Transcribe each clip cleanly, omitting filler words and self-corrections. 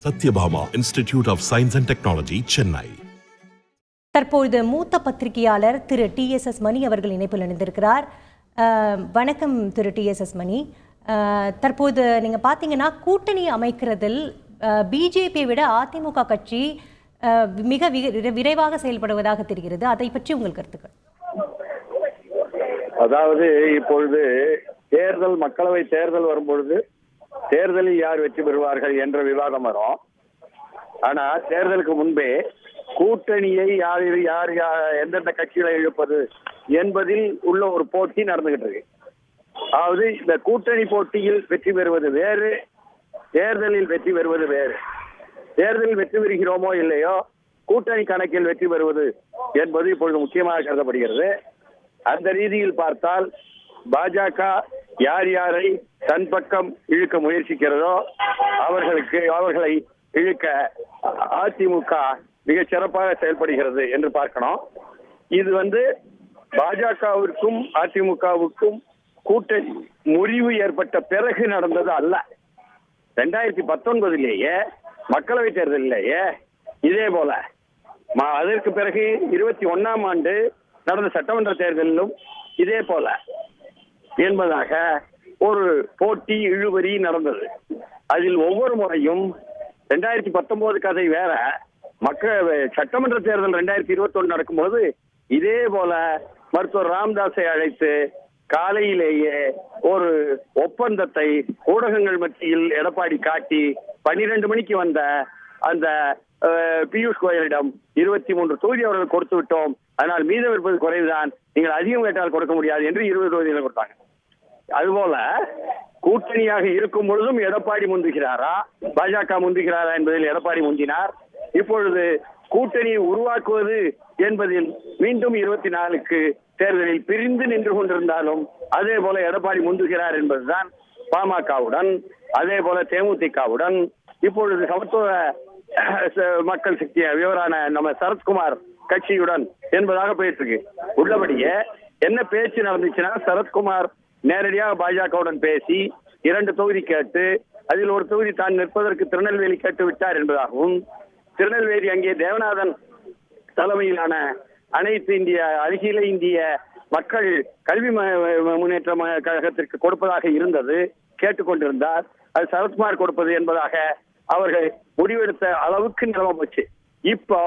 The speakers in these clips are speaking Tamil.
Satyabhama Institute of Science and Technology, Chennai. தற்பொழுது மூத்த பத்திரிகையாளர் திரு TSS மணி அவர்கள் இணைப்பில் இணைந்திருக்கிறார். வணக்கம் திரு TSS மணி. தற்போது நீங்க பாத்தீங்கன்னா கூட்டணி அமைக்கிறதில் பிஜேபியை விட அதிமுக கட்சி மிக விரைவாக செயல்படுவதாக தெரிகிறது. அதை பற்றி உங்கள் கருத்துக்கள்? அதாவது இப்பொழுது தேர்தல், மக்களவை தேர்தல் வரும்பொழுது தேர்தலில் யார் வெற்றி பெறுவார்கள் என்ற விவாதம் வரும். ஆனா தேர்தலுக்கு முன்பே கூட்டணியை யார் எந்தெந்த கட்சிகளை இழுப்பது என்பதில் உள்ள ஒரு போட்டி நடந்துகிட்டு இருக்கு. அதாவது இந்த கூட்டணி போட்டியில் வெற்றி பெறுவது வேறு, தேர்தலில் வெற்றி பெறுவது வேறு. தேர்தலில் வெற்றி பெறுகிறோமோ இல்லையோ, கூட்டணி கணக்கில் வெற்றி பெறுவது என்பது இப்பொழுது முக்கியமாக கருதப்படுகிறது. அந்த ரீதியில் பார்த்தால் பாஜக யார் யாரை தன் பக்கம் இழுக்க முயற்சிக்கிறதோ அவர்களை இழுக்க அதிமுக மிக சிறப்பாக செயல்படுகிறது என்று பார்க்கணும். இது பாஜகவிற்கும் அதிமுகவுக்கும் கூட்டணி முறிவு ஏற்பட்ட பிறகு நடந்தது அல்ல. 2019 மக்களவை தேர்தலிலேயே இதே போல, அதற்கு பிறகு 21ஆம் ஆண்டு நடந்த சட்டமன்ற தேர்தலிலும் இதே போல என்பதாக ஒரு போட்டி இழுபறி நடந்தது. அதில் ஒவ்வொரு முறையும் 2019 கதை வேற, சட்டமன்ற தேர்தல் 2021 நடக்கும்போது இதே போல மருத்துவர் ராமதாஸை அழைத்து காலையிலேயே ஒரு ஒப்பந்தத்தை ஊடகங்கள் மத்தியில் எடப்பாடி காட்டி 12 மணிக்கு வந்த அந்த பியூஷ் கோயலிடம் 23 தொகுதி அவர்கள் கொடுத்து விட்டோம், அதனால் மீதம் இருப்பது குறைவுதான், நீங்கள் அதிகம் கேட்டால் கொடுக்க முடியாது என்று 20 தொகுதிகளை கொடுத்தாங்க. அதுபோல கூட்டணியாக இருக்கும் பொழுதும் எடப்பாடி முந்துகிறாரா, பாஜக முந்துகிறாரா என்பதில் எடப்பாடி முந்தினார். இப்பொழுது கூட்டணியை உருவாக்குவது என்பதில் மீண்டும் 24க்கு தேர்தலில் பிரிந்து நின்று கொண்டிருந்தாலும் அதே போல எடப்பாடி முந்துகிறார் என்பதுதான் பாமகவுடன், அதே போல தேமுதிகவுடன், இப்பொழுது சமத்துவ மக்கள் சக்தி விவரான நம்ம சரத்குமார் கட்சியுடன் என்பதாக போயிட்டு இருக்கு. உள்ளபடியே என்ன பேச்சு நடந்துச்சுன்னா, சரத்குமார் நேரடியாக பாஜகவுடன் பேசி 2 தொகுதி கேட்டு அதில் ஒரு தொகுதி தான் நிற்பதற்கு திருநெல்வேலி கேட்டு விட்டார் என்பதாகவும், திருநெல்வேலி அங்கே தேவநாதன் தலைமையிலான அகில இந்திய மக்கள் கல்வி முன்னேற்ற கழகத்திற்கு கொடுப்பதாக இருந்தது, கேட்டுக்கொண்டிருந்தார். அது சரத்குமார் கொடுப்பது என்பதாக அவர்கள் முடிவெடுத்த அளவுக்கு நிலைமை போச்சு. இப்போ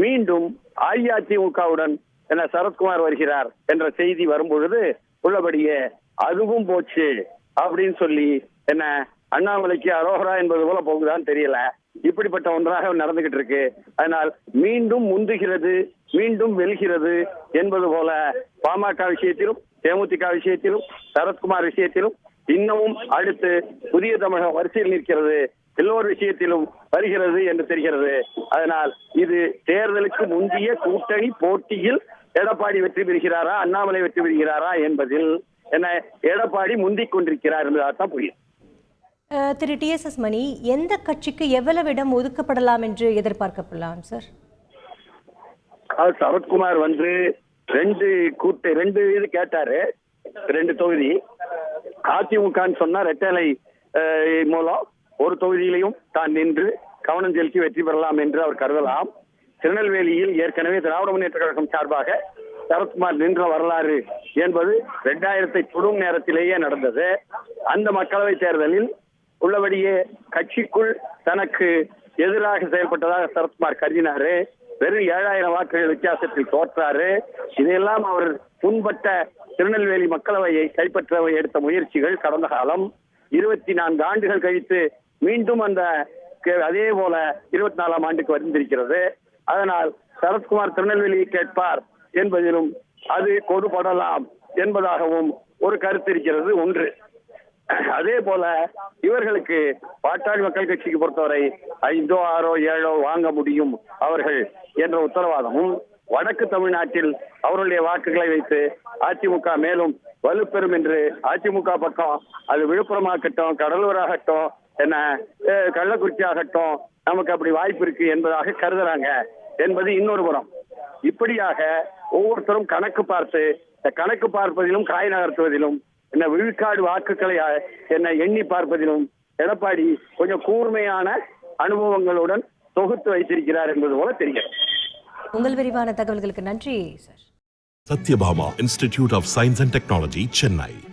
மீண்டும் அஇஅதிமுகவுடன் சரத்குமார் வருகிறார் என்ற செய்தி வரும்பொழுது உள்ளபடியே அதுவும் போச்சு அப்படின்னு சொல்லி அண்ணாமலைக்கு அரோகரா என்பது போல போகுதான்னு தெரியல. இப்படிப்பட்ட ஒன்றாக நடந்துகிட்டு இருக்கு. அதனால் மீண்டும் முந்துகிறது, மீண்டும் வெல்கிறது என்பது போல பாமக விஷயத்திலும் தேமுதிக விஷயத்திலும் சரத்குமார் விஷயத்திலும் இன்னமும் அடுத்து புதிய தமிழகம் வரிசையில் நிற்கிறது, எல்லோர் விஷயத்திலும் வருகிறது என்று தெரிகிறது. அதனால் இது தேர்தலுக்கு முந்தைய கூட்டணி போட்டியில் எடப்பாடி வெற்றி பெறுகிறாரா, அண்ணாமலை வெற்றி பெறுகிறாரா என்பதில் எடப்பாடி முந்திக் கொண்டிருக்கிறார் என்பதால்தான் புரியும். திரு TSS மணி, எந்த கட்சிக்கு எவ்வளவு இடம் ஒதுக்கப்படலாம் என்று எதிர்பார்க்கப்படலாம் சார்? சரத்குமார் 2 இது கேட்டாரு, 2 தொகுதி. அதிமுகன்னு சொன்னா ரெட்டலை மூலம் ஒரு தொகுதியிலையும் தான் நின்று கவனம் செலுத்தி வெற்றி பெறலாம் என்று அவர் கருதலாம். திருநெல்வேலியில் ஏற்கனவே திராவிட முன்னேற்ற கழகம் சார்பாக சரத்குமார் நின்ற வரலாறு என்பது 2000 தொடும் நேரத்திலேயே நடந்தது. அந்த மக்களவை தேர்தலில் உள்ளபடியே கட்சிக்குள் தனக்கு எதிராக செயல்பட்டதாக சரத்குமார் கருதினாரு. வெறும் 7000 வாக்குகள் வித்தியாசத்தில் தோற்றாரு. இதையெல்லாம் அவர் முன்பட்ட திருநெல்வேலி மக்களவையை கைப்பற்ற எடுத்த முயற்சிகள் கடந்த காலம். 24 ஆண்டுகள் கழித்து மீண்டும் அதே போல 24ஆம் ஆண்டுக்கு வந்திருக்கிறது. அதனால் சரத்குமார் திருநெல்வேலியை கேட்பார் என்பதிலும் அது கொடுபடலாம் என்பதாகவும் ஒரு கருத்து இருக்கிறது ஒன்று. அதே போல இவர்களுக்கு பாட்டாளி மக்கள் கட்சிக்கு பொறுத்தவரை 5, 6, 7 வாங்க முடியும் அவர்கள் என்ற உத்தரவாதமும், வடக்கு தமிழ்நாட்டில் அவருடைய வாக்குகளை வைத்து அதிமுக மேலும் வலுப்பெறும் என்று அதிமுக பக்கம், அது விழுப்புரமாகட்டும், கடலூராகட்டும், கள்ளக்குறிச்சி ஆகட்டும், நமக்கு அப்படி வாய்ப்பு இருக்கு என்பதாக கருதுறாங்க என்பது இன்னொரு புறம். இப்படியாக ஒவ்வொருத்தரும் கணக்கு பார்த்து, கணக்கு பார்ப்பதிலும் காய் நகர்த்துவதிலும் விழுக்காடு வாக்குகளை எண்ணி பார்ப்பதிலும் எடப்பாடி கொஞ்சம் கூர்மையான அனுபவங்களுடன் தொகுத்து வைத்திருக்கிறார் என்பது போல தெரிகிறது. உங்கள் விரிவான தகவல்களுக்கு நன்றி sir. Satyabhama Institute of Science and Technology, Chennai.